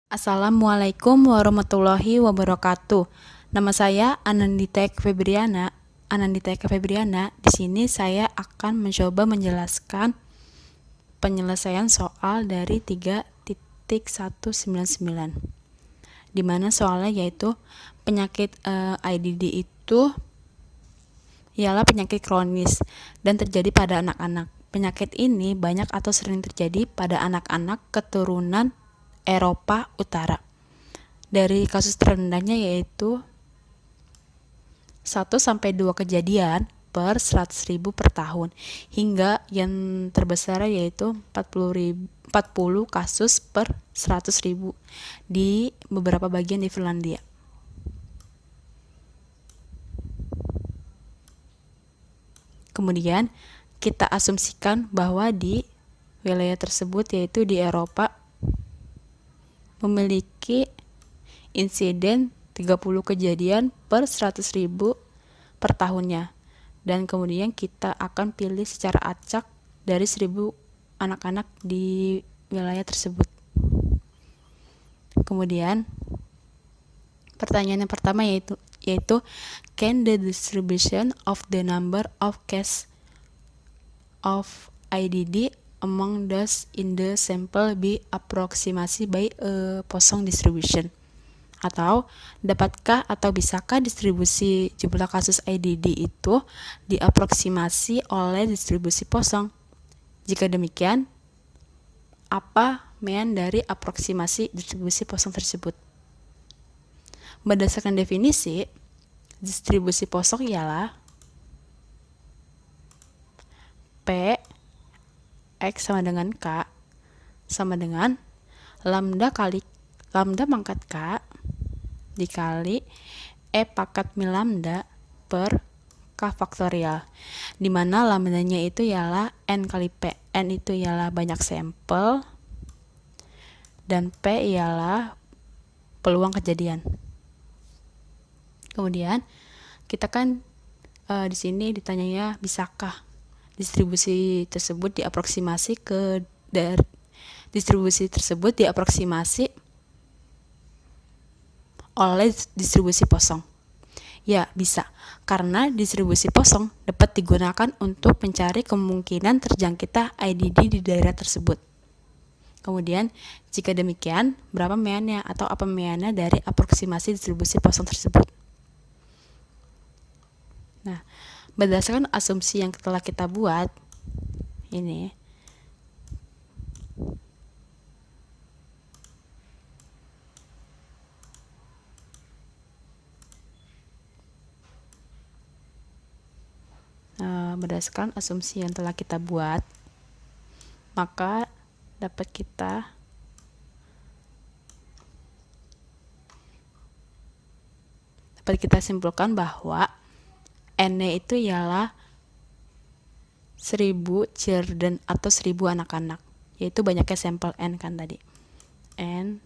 Assalamualaikum warahmatullahi wabarakatuh. Nama saya Anandita Eka Febriana. Di sini saya akan mencoba menjelaskan penyelesaian soal dari 3.199. Di mana soalnya yaitu penyakit IDD itu ialah penyakit kronis dan terjadi pada anak-anak. Penyakit ini banyak atau sering terjadi pada anak-anak keturunan Eropa Utara. Dari kasus terendahnya yaitu 1-2 kejadian per 100.000 per tahun, hingga yang terbesar yaitu 40 kasus per 100.000 di beberapa bagian di Finlandia. Kemudian kita asumsikan bahwa di wilayah tersebut, yaitu di Eropa, memiliki insiden 30 kejadian per 100.000 per tahunnya. Dan kemudian kita akan pilih secara acak dari 1.000 anak-anak di wilayah tersebut. Kemudian pertanyaan yang pertama yaitu can the distribution of the number of cases of IDD among those in the sample be approximated by a Poisson distribution? Atau dapatkah atau bisakah distribusi jumlah kasus IDD itu diaproksimasi oleh distribusi Poisson? Jika demikian, apa mean dari aproksimasi distribusi Poisson tersebut? Berdasarkan definisi, distribusi Poisson ialah P X sama dengan K sama dengan lambda pangkat K dikali E pangkat mi lambda per K faktorial, di mana lambdanya itu ialah N kali P. N itu ialah banyak sampel dan P ialah peluang kejadian. Kemudian kita kan di sini ditanyanya bisakah distribusi tersebut diaproksimasi oleh distribusi Poisson. Ya, bisa. Karena distribusi Poisson dapat digunakan untuk mencari kemungkinan terjangkitnya IDD di daerah tersebut. Kemudian, jika demikian, berapa meannya atau apa meannya dari aproksimasi distribusi Poisson tersebut? Nah, berdasarkan asumsi yang telah kita buat, ini berdasarkan asumsi yang telah kita buat, maka dapat kita simpulkan bahwa N itu ialah 1.000 children atau 1.000 anak-anak, yaitu banyaknya sampel N kan tadi. N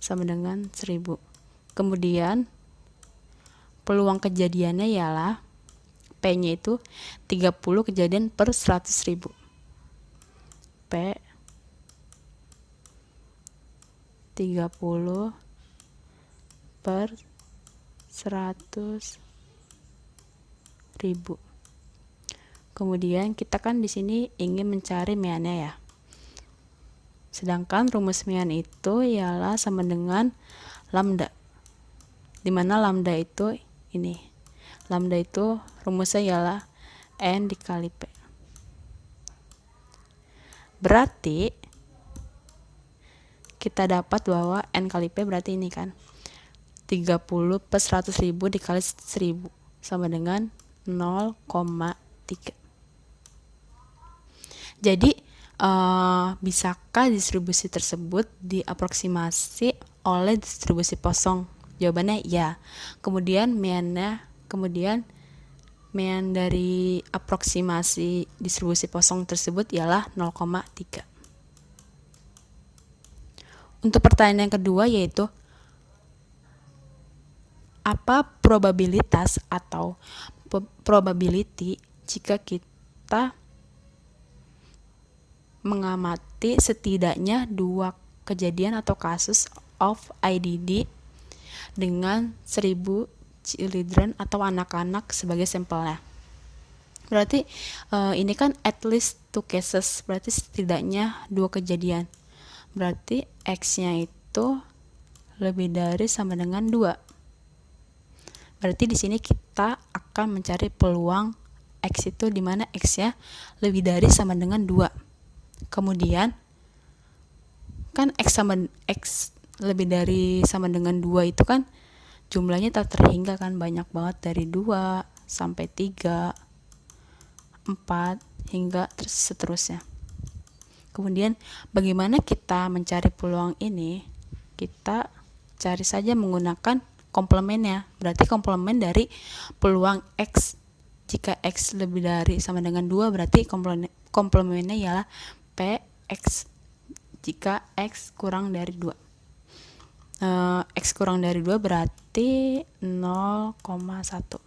sama dengan 1.000. Kemudian peluang kejadiannya ialah P-nya itu 30 kejadian per 100.000. P 30 per 100.000. Kemudian kita kan di sini ingin mencari meannya ya. Sedangkan rumus mean itu ialah sama dengan lambda. Di mana lambda itu ini. Lambda itu rumusnya ialah N dikali P. Berarti kita dapat bahwa N kali P berarti ini kan 30 per 100.000 dikali 1.000 sama dengan 0,3. Jadi bisakah distribusi tersebut diaproksimasi oleh distribusi Poisson? Jawabannya ya. Kemudian mean dari aproksimasi distribusi Poisson tersebut ialah 0,3. Untuk pertanyaan yang kedua yaitu apa probabilitas atau probability jika kita mengamati setidaknya 2 kejadian atau kasus of IDD dengan 1000 children atau anak-anak sebagai sampelnya. Berarti ini kan at least 2 cases, berarti setidaknya 2 kejadian. Berarti X-nya itu lebih dari sama dengan 2. Berarti di sini kita akan mencari peluang X itu di mana X-nya lebih dari sama dengan 2. Kemudian kan X lebih dari sama dengan 2 itu kan jumlahnya tak terhingga kan, banyak banget, dari 2 sampai 3, 4 hingga seterusnya. Kemudian bagaimana kita mencari peluang ini? Kita cari saja menggunakan komplemennya. Berarti komplemen dari peluang X, jika X lebih dari sama dengan 2, berarti komplemennya ialah PX jika X kurang dari 2. X kurang dari 2 berarti 0,1.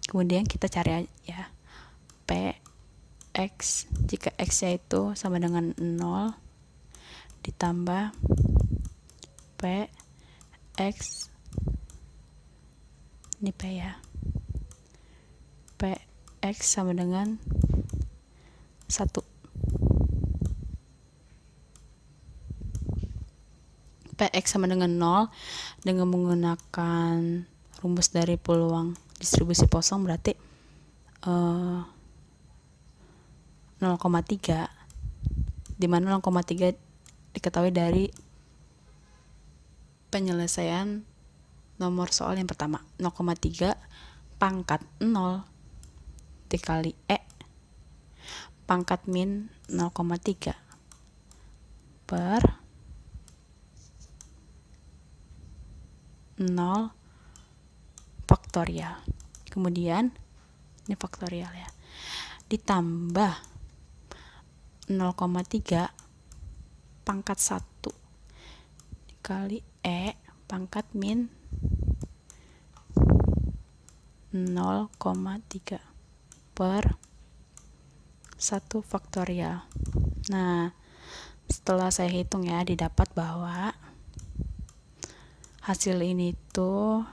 Kemudian kita cari ya PX jika X-nya itu sama dengan 0 ditambah PX, ini P ya, PX sama dengan 1. PX sama dengan 0 dengan menggunakan rumus dari peluang distribusi Poisson berarti 0,3, di mana 0,3 diketahui dari penyelesaian nomor soal yang pertama. 0,3 pangkat 0 dikali E pangkat min 0,3 per 0 faktorial. Kemudian ini faktorial ya, ditambah 0,3 pangkat 1 dikali E pangkat min 0,3 per 1 faktorial. Nah, setelah saya hitung ya, didapat bahwa hasil ini tuh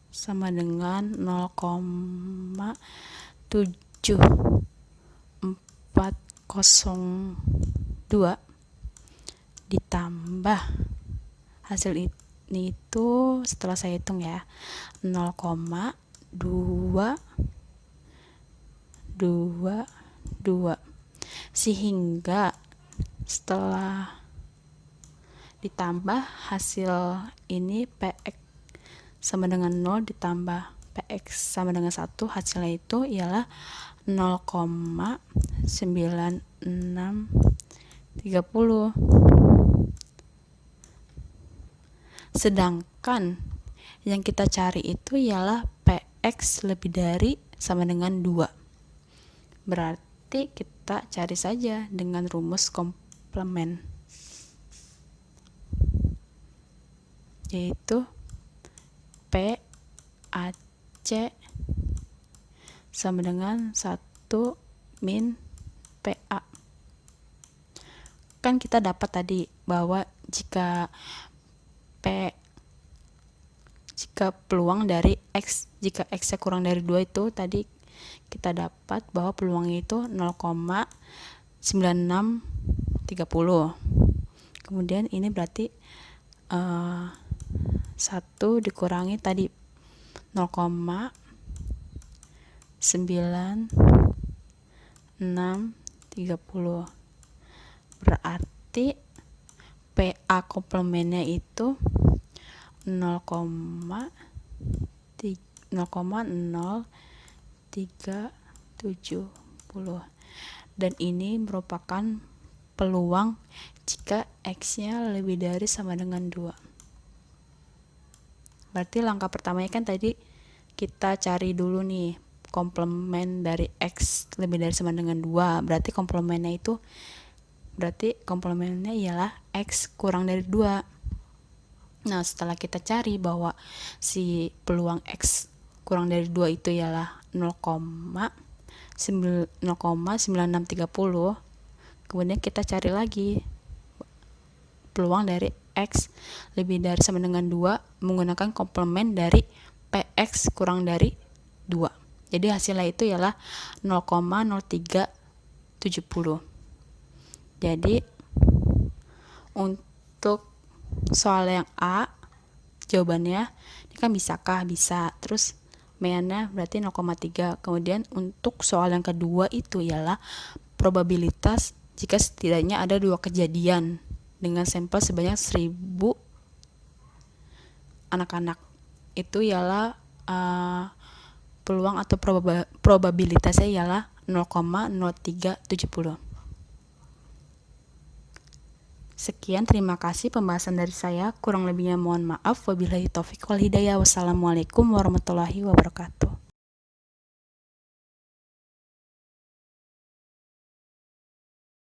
sama dengan 0,7402 ditambah hasil ini itu setelah saya hitung ya 0,222, sehingga setelah ditambah hasil ini PX sama dengan 0 ditambah PX sama dengan 1, hasilnya itu ialah 0,9630. Sedangkan yang kita cari itu ialah PX lebih dari sama dengan 2. Berarti kita cari saja dengan rumus komplement, yaitu PAC sama dengan 1 min PA. Kan kita dapat tadi bahwa jika peluang dari X, jika X-nya kurang dari 2 itu tadi kita dapat bahwa peluangnya itu 0,9630. Kemudian ini berarti 1 dikurangi tadi 0,9630, berarti PA komplemennya itu 0,0370, dan ini merupakan peluang jika X-nya lebih dari sama dengan 2. Berarti langkah pertamanya kan tadi kita cari dulu nih komplement dari X lebih dari sama dengan 2, berarti komplemennya ialah X kurang dari 2. Nah, setelah kita cari bahwa si peluang X kurang dari 2 itu ialah 0,9630, 0,9630. Kemudian kita cari lagi peluang dari X lebih dari sama dengan 2 menggunakan komplement dari PX kurang dari 2. Jadi hasilnya itu ialah 0,0370. Jadi untuk soal yang A jawabannya ini kan bisakah? Bisa. Terus meannya berarti 0,3. Kemudian untuk soal yang kedua itu ialah probabilitas jika setidaknya ada 2 kejadian dengan sampel sebanyak 1000 anak-anak. Itu ialah peluang atau probabilitasnya ialah 0,0370. Sekian, terima kasih pembahasan dari saya. Kurang lebihnya mohon maaf. Wabillahi taufiq wal hidayah. Wassalamualaikum warahmatullahi wabarakatuh.